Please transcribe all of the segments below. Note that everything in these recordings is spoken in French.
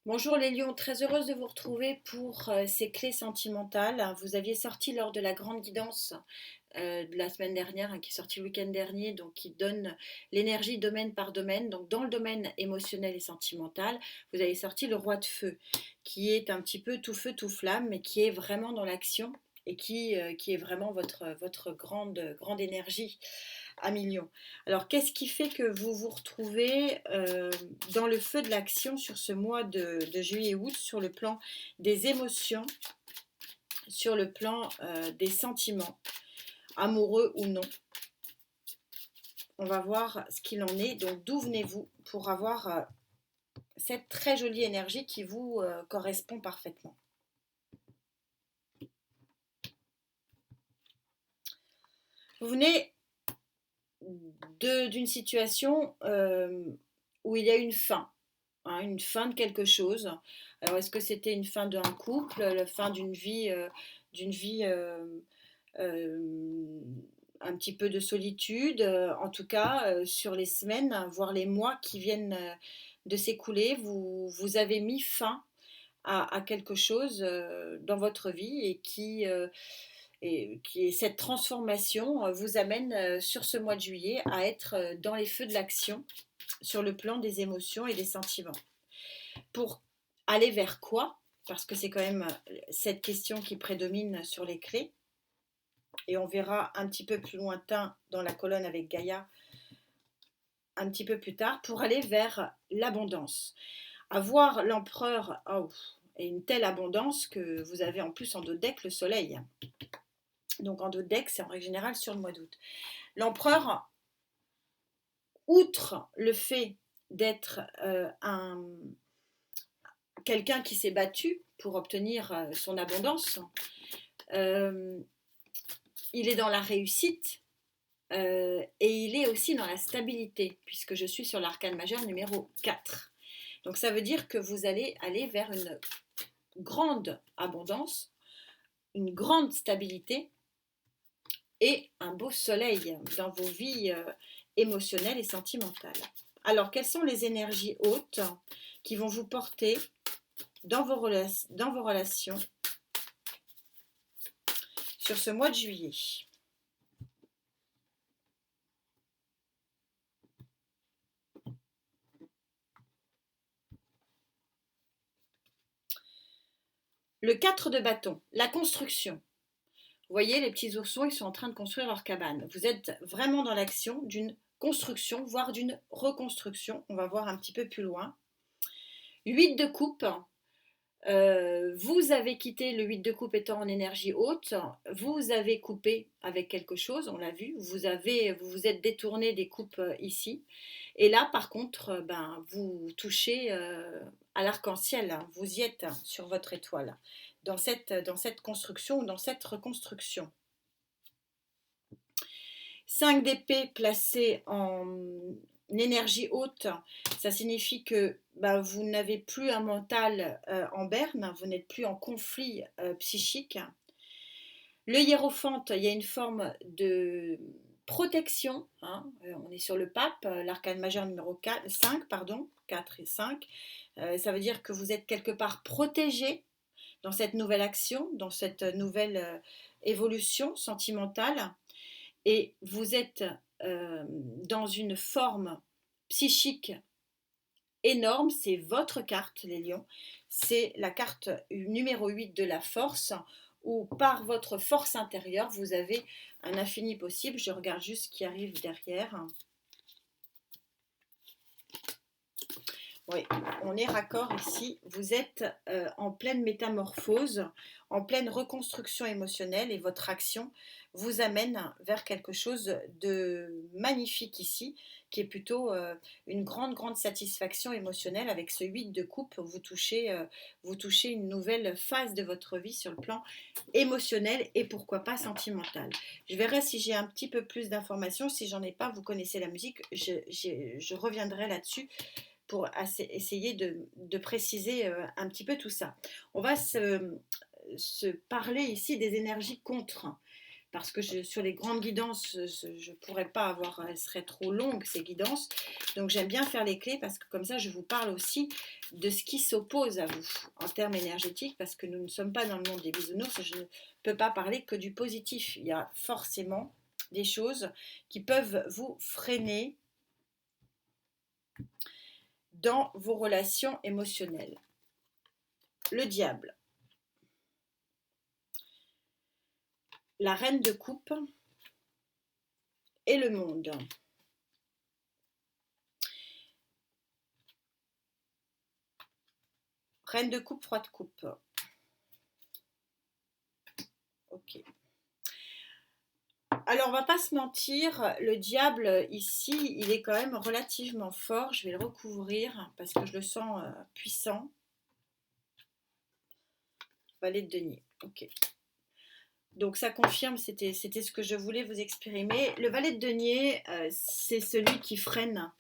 Bonjour les lions, très heureuse de vous retrouver pour ces clés sentimentales. Vous aviez sorti lors de la grande guidance de la semaine dernière, qui est sortie le week-end dernier, donc qui donne l'énergie domaine par domaine. Donc dans le domaine émotionnel et sentimental, vous avez sorti le roi de feu, qui est un petit peu tout feu, tout flamme, mais qui est vraiment dans l'action et qui est vraiment votre grande énergie à millions. Alors, qu'est-ce qui fait que vous vous retrouvez dans le feu de l'action sur ce mois de juillet-août, sur le plan des émotions, sur le plan des sentiments, amoureux ou non? On va voir ce qu'il en est. Donc, d'où venez-vous pour avoir cette très jolie énergie qui vous correspond parfaitement? Vous venez d'une situation où il y a une fin, hein, une fin de quelque chose. Alors, est-ce que c'était une fin d'un couple, la fin d'une vie euh, un petit peu de solitude, en tout cas, sur les semaines, voire les mois qui viennent de s'écouler, vous avez mis fin à quelque chose dans votre vie et qui cette transformation vous amène sur ce mois de juillet à être dans les feux de l'action sur le plan des émotions et des sentiments. Pour aller vers quoi? Parce que c'est quand même cette question qui prédomine sur les clés. Et on verra un petit peu plus lointain dans la colonne avec Gaïa un petit peu plus tard pour aller vers l'abondance. Avoir l'empereur et une telle abondance que vous avez en plus en dos de deck le soleil. Donc en dos de deck, c'est en règle générale sur le mois d'août. L'empereur, outre le fait d'être quelqu'un qui s'est battu pour obtenir son abondance, euh, il est dans la réussite et il est aussi dans la stabilité, puisque je suis sur l'arcane majeur numéro 4. Donc ça veut dire que vous allez aller vers une grande abondance, une grande stabilité et un beau soleil dans vos vies émotionnelles et sentimentales. Alors, quelles sont les énergies hautes qui vont vous porter dans vos relations sur ce mois de juillet? Le 4 de bâton, la construction. Vous voyez, les petits oursons, ils sont en train de construire leur cabane. Vous êtes vraiment dans l'action d'une construction, voire d'une reconstruction. On va voir un petit peu plus loin. 8 de coupe. Vous avez quitté le 8 de coupe étant en énergie haute. Vous avez coupé avec quelque chose, on l'a vu. Vous vous êtes détourné des coupes ici. Et là, par contre, vous touchez à l'arc-en-ciel. Hein. Vous y êtes sur votre étoile, dans cette construction ou dans cette reconstruction. 5 d'épée placé en énergie haute, ça signifie que vous n'avez plus un mental en berne, vous n'êtes plus en conflit psychique. Le hiérophante, il y a une forme de protection, hein, on est sur le pape, l'arcane majeur numéro 4, 5, pardon, 4 et 5, ça veut dire que vous êtes quelque part protégé dans cette nouvelle action, dans cette nouvelle évolution sentimentale, et vous êtes dans une forme psychique énorme, c'est votre carte, les lions, c'est la carte numéro 8 de la force, où par votre force intérieure, vous avez un infini possible. Je regarde juste ce qui arrive derrière. Oui, on est raccord ici. Vous êtes en pleine métamorphose, en pleine reconstruction émotionnelle et votre action vous amène vers quelque chose de magnifique ici, qui est plutôt une grande satisfaction émotionnelle avec ce 8 de coupe. Vous touchez une nouvelle phase de votre vie sur le plan émotionnel et pourquoi pas sentimental. Je verrai si j'ai un petit peu plus d'informations. Si j'en ai pas, vous connaissez la musique, je reviendrai là-dessus pour essayer de préciser un petit peu tout ça. On va se parler ici des énergies contre. parce que sur les grandes guidances, je ne pourrais pas avoir, elles seraient trop longues ces guidances. Donc j'aime bien faire les clés parce que comme ça je vous parle aussi de ce qui s'oppose à vous en termes énergétiques, parce que nous ne sommes pas dans le monde des bisounours, je ne peux pas parler que du positif. Il y a forcément des choses qui peuvent vous freiner dans vos relations émotionnelles. Le diable, la reine de coupe et le monde. Reine de coupe, roi de coupe. Ok. Alors, on va pas se mentir, le diable ici, il est quand même relativement fort. Je vais le recouvrir parce que je le sens puissant. Valet de denier. Ok. Donc ça confirme, c'était ce que je voulais vous exprimer. Le valet de denier, c'est celui qui freine,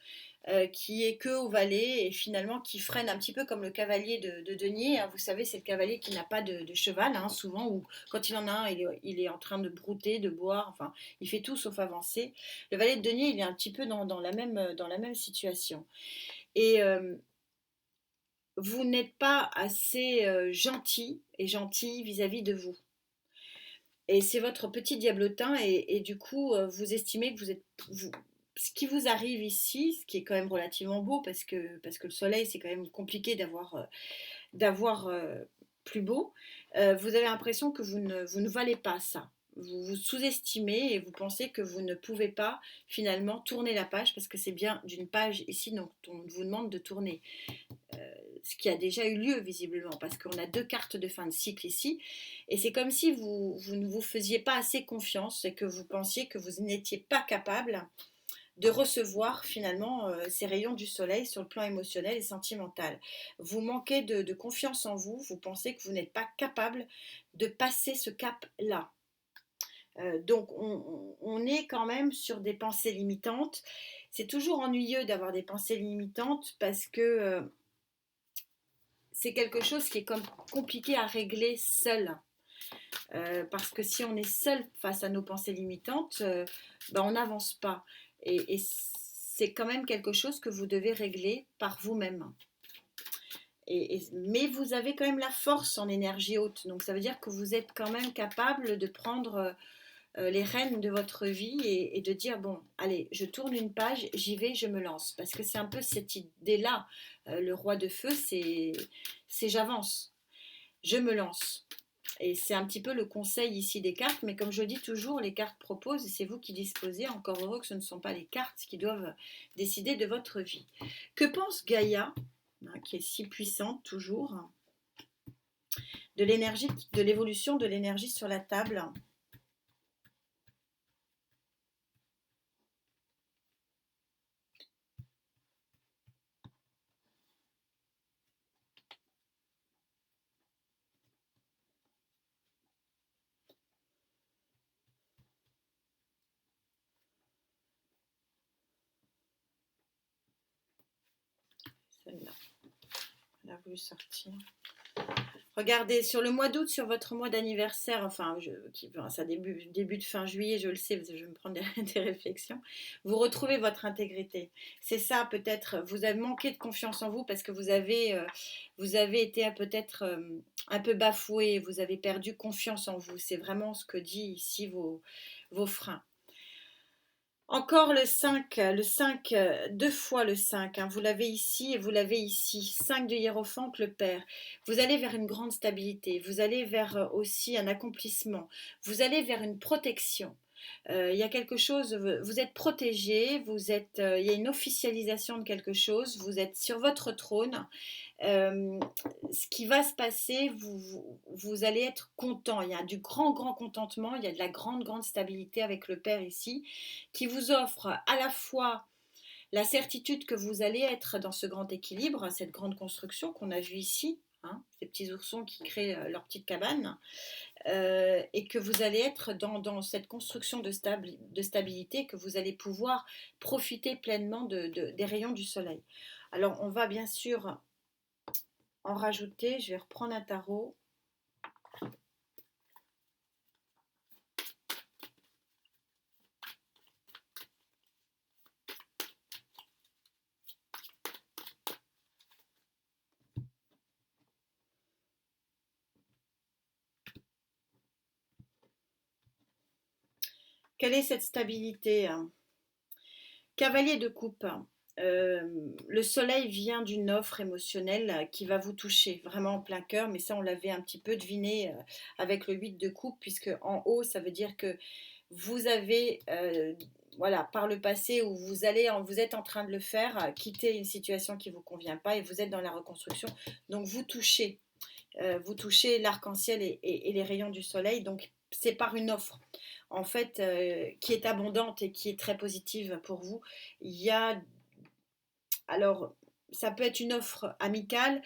qui est que au valet et finalement qui freine un petit peu comme le cavalier de denier. Hein. Vous savez, c'est le cavalier qui n'a pas de cheval, hein, souvent, ou quand il en a un, il est en train de brouter, de boire, enfin, il fait tout sauf avancer. Le valet de denier, il est un petit peu dans la même situation. Et vous n'êtes pas assez gentil et gentille vis-à-vis de vous. Et c'est votre petit diablotin et du coup, vous estimez que ce qui vous arrive ici, ce qui est quand même relativement beau parce que le soleil, c'est quand même compliqué d'avoir plus beau, vous avez l'impression que vous ne valez pas ça. Vous vous sous-estimez et vous pensez que vous ne pouvez pas finalement tourner la page parce que c'est bien d'une page ici dont on vous demande de tourner. Ce qui a déjà eu lieu visiblement, parce qu'on a 2 cartes de fin de cycle ici, et c'est comme si vous ne vous faisiez pas assez confiance et que vous pensiez que vous n'étiez pas capable de recevoir finalement ces rayons du soleil sur le plan émotionnel et sentimental. Vous manquez de confiance en vous, vous pensez que vous n'êtes pas capable de passer ce cap-là. Donc on est quand même sur des pensées limitantes. C'est toujours ennuyeux d'avoir des pensées limitantes parce que c'est quelque chose qui est comme compliqué à régler seul. Parce que si on est seul face à nos pensées limitantes, ben on n'avance pas. Et c'est quand même quelque chose que vous devez régler par vous-même. Mais vous avez quand même la force en énergie haute. Donc ça veut dire que vous êtes quand même capable de prendre les rênes de votre vie et de dire, bon, allez, je tourne une page, j'y vais, je me lance. Parce que c'est un peu cette idée-là. Le roi de feu, c'est j'avance, je me lance. Et c'est un petit peu le conseil ici des cartes, mais comme je dis toujours, les cartes proposent et c'est vous qui disposez. Encore heureux que ce ne sont pas les cartes qui doivent décider de votre vie. Que pense Gaïa, hein, qui est si puissante toujours, de l'énergie, de l'évolution de l'énergie sur la table? Celle-là, elle a voulu sortir. Regardez, sur le mois d'août, sur votre mois d'anniversaire, ça débute fin juillet, je le sais, parce que je vais me prendre des réflexions, vous retrouvez votre intégrité. C'est ça, peut-être, vous avez manqué de confiance en vous parce que vous avez été peut-être un peu bafoué, vous avez perdu confiance en vous. C'est vraiment ce que dit ici vos freins. Encore le 5 deux fois le 5, hein, vous l'avez ici et vous l'avez ici, 5 de hiérophante, le Père. Vous allez vers une grande stabilité, vous allez vers aussi un accomplissement, vous allez vers une protection. Il y a quelque chose, vous êtes protégé, il y a une officialisation de quelque chose, vous êtes sur votre trône. Ce qui va se passer, vous allez être content. Il y a du grand contentement, il y a de la grande stabilité avec le Père ici, qui vous offre à la fois la certitude que vous allez être dans ce grand équilibre, cette grande construction qu'on a vue ici, hein, ces petits oursons qui créent leur petite cabane, et que vous allez être dans cette construction de stabilité, que vous allez pouvoir profiter pleinement des rayons du soleil. Alors on va bien sûr en rajouter, je vais reprendre un tarot. Quelle est cette stabilité? Cavalier de coupe. Le soleil vient d'une offre émotionnelle qui va vous toucher vraiment en plein cœur, mais ça on l'avait un petit peu deviné avec le 8 de coupe, puisque en haut ça veut dire que vous avez, voilà, par le passé où vous êtes en train de le faire, quitter une situation qui ne vous convient pas et vous êtes dans la reconstruction. Donc vous touchez l'arc-en-ciel et les rayons du soleil, donc c'est par une offre en fait qui est abondante et qui est très positive pour vous. Il y a alors ça peut être une offre amicale,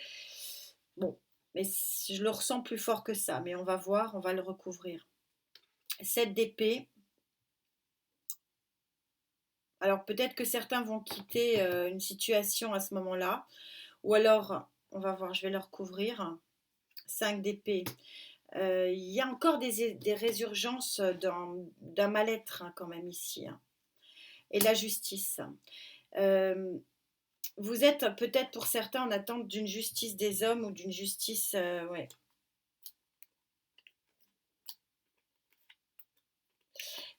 bon, mais je le ressens plus fort que ça, mais on va voir, on va le recouvrir. 7 d'épée. Alors peut-être que certains vont quitter une situation à ce moment-là, ou alors, on va voir, je vais le recouvrir. 5 d'épée. Il y a encore des résurgences d'un mal-être quand même ici, hein. Et la justice. Euh, Vous êtes peut-être pour certains en attente d'une justice des hommes ou d'une justice... ouais.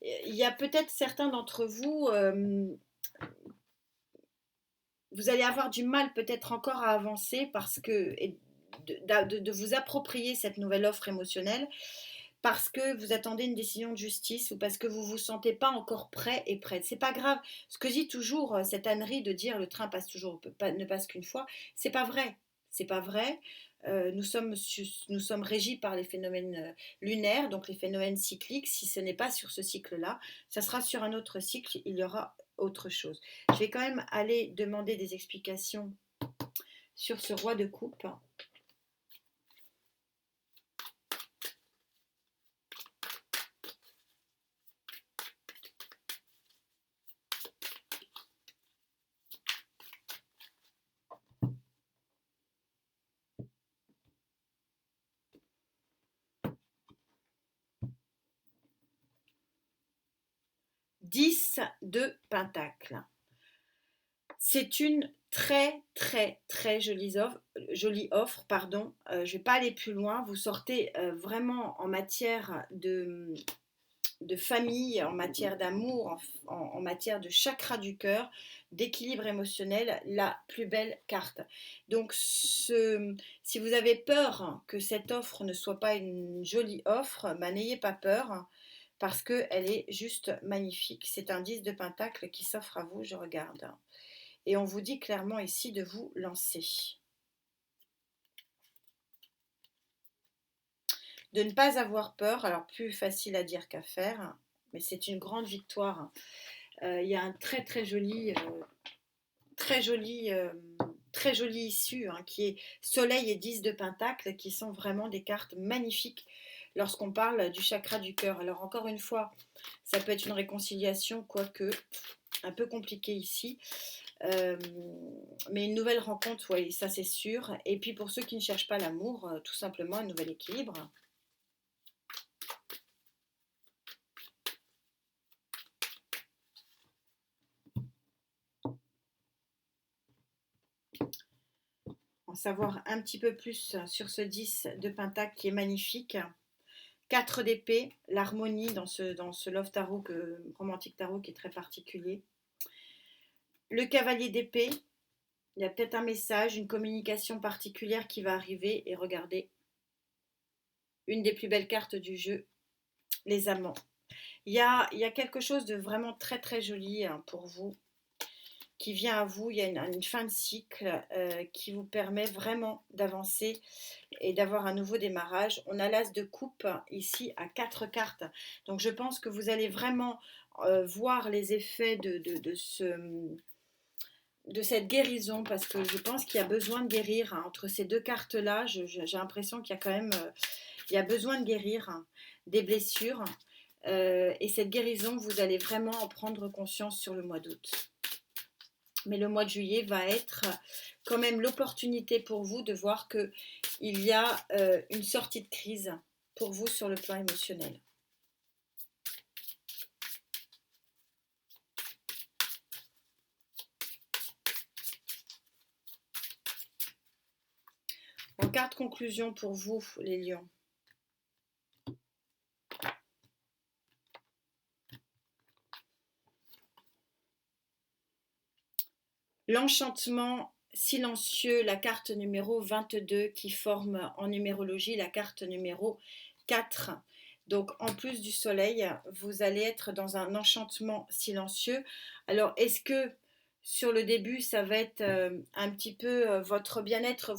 Il y a peut-être certains d'entre vous, vous allez avoir du mal peut-être encore à avancer parce que de vous approprier cette nouvelle offre émotionnelle parce que vous attendez une décision de justice ou parce que vous vous sentez pas encore prêt et prête. C'est pas grave. Ce que dit toujours cette ânerie de dire le train passe toujours, ne passe qu'une fois, c'est pas vrai. C'est pas vrai. Nous sommes régis par les phénomènes lunaires, donc les phénomènes cycliques. Si ce n'est pas sur ce cycle-là, ça sera sur un autre cycle, il y aura autre chose. Je vais quand même aller demander des explications sur ce roi de coupe. 10 de pentacle. C'est une très très très jolie offre, pardon. Je ne vais pas aller plus loin. Vous sortez vraiment en matière de famille, en matière d'amour, en matière de chakra du cœur, d'équilibre émotionnel, la plus belle carte. Donc si vous avez peur que cette offre ne soit pas une jolie offre, bah, n'ayez pas peur parce qu'elle est juste magnifique. C'est un 10 de pentacle qui s'offre à vous, je regarde. Et on vous dit clairement ici de vous lancer. De ne pas avoir peur, alors plus facile à dire qu'à faire, mais c'est une grande victoire. Il y a un très très joli, très joli, très jolie issue hein, qui est Soleil et 10 de Pentacle, qui sont vraiment des cartes magnifiques lorsqu'on parle du chakra du cœur. Alors encore une fois, ça peut être une réconciliation, quoique un peu compliqué ici. Mais une nouvelle rencontre, oui, ça c'est sûr. Et puis pour ceux qui ne cherchent pas l'amour, tout simplement un nouvel équilibre. En savoir un petit peu plus sur ce 10 de Pentacle qui est magnifique. 4 d'épée, l'harmonie dans ce Love Tarot, romantique tarot qui est très particulier. Le cavalier d'épée, il y a peut-être un message, une communication particulière qui va arriver. Et regardez, une des plus belles cartes du jeu, les amants. Il y a quelque chose de vraiment très très joli hein, pour vous qui vient à vous. Il y a une fin de cycle qui vous permet vraiment d'avancer et d'avoir un nouveau démarrage. On a l'as de coupe ici à 4 cartes. Donc je pense que vous allez vraiment voir les effets de cette guérison parce que je pense qu'il y a besoin de guérir hein. Entre ces deux cartes là j'ai l'impression qu'il y a quand même il y a besoin de guérir hein, des blessures et cette guérison vous allez vraiment en prendre conscience sur le mois d'août, mais le mois de juillet va être quand même l'opportunité pour vous de voir qu'il y a une sortie de crise pour vous sur le plan émotionnel. En carte conclusion pour vous, les lions. l'enchantement silencieux, la carte numéro 22 qui forme en numérologie la carte numéro 4. Donc en plus du soleil, vous allez être dans un enchantement silencieux. Alors est-ce que sur le début, ça va être un petit peu votre bien-être,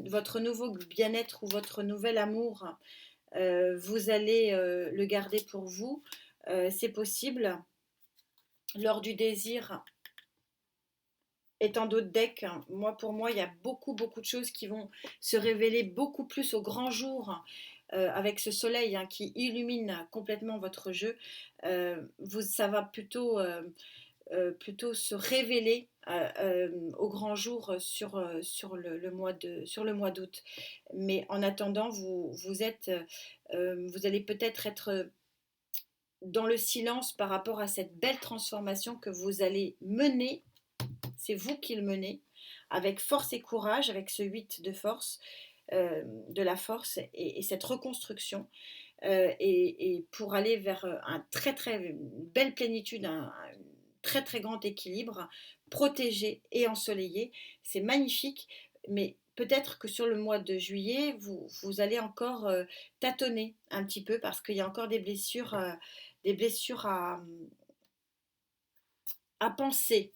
votre nouveau bien-être ou votre nouvel amour, vous allez le garder pour vous. C'est possible. Lors du désir, étant d'autres decks, pour moi, il y a beaucoup, beaucoup de choses qui vont se révéler beaucoup plus au grand jour avec ce soleil qui illumine complètement votre jeu. Ça va plutôt se révéler au grand jour sur sur le mois d'août. Mais en attendant, vous allez peut-être être dans le silence par rapport à cette belle transformation que vous allez mener. C'est vous qui le menez avec force et courage, avec ce 8 de force, de la force et cette reconstruction. Et pour aller vers un très très belle plénitude, un très très grand équilibre, protégé et ensoleillé. C'est magnifique, mais peut-être que sur le mois de juillet, vous allez encore tâtonner un petit peu parce qu'il y a encore des blessures à penser.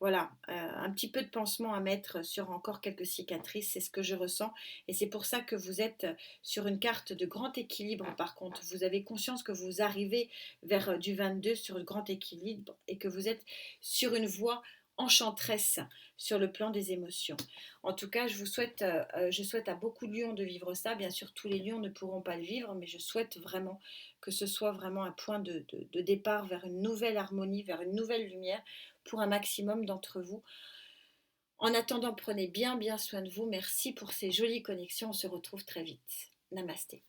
Voilà, un petit peu de pansement à mettre sur encore quelques cicatrices, c'est ce que je ressens. Et c'est pour ça que vous êtes sur une carte de grand équilibre. Par contre, vous avez conscience que vous arrivez vers du 22 sur le grand équilibre et que vous êtes sur une voie enchanteresse sur le plan des émotions. En tout cas, je souhaite à beaucoup de lions de vivre ça. Bien sûr, tous les lions ne pourront pas le vivre, mais je souhaite vraiment que ce soit vraiment un point de départ vers une nouvelle harmonie, vers une nouvelle lumière pour un maximum d'entre vous. En attendant, prenez bien bien soin de vous. Merci pour ces jolies connexions. On se retrouve très vite. Namasté.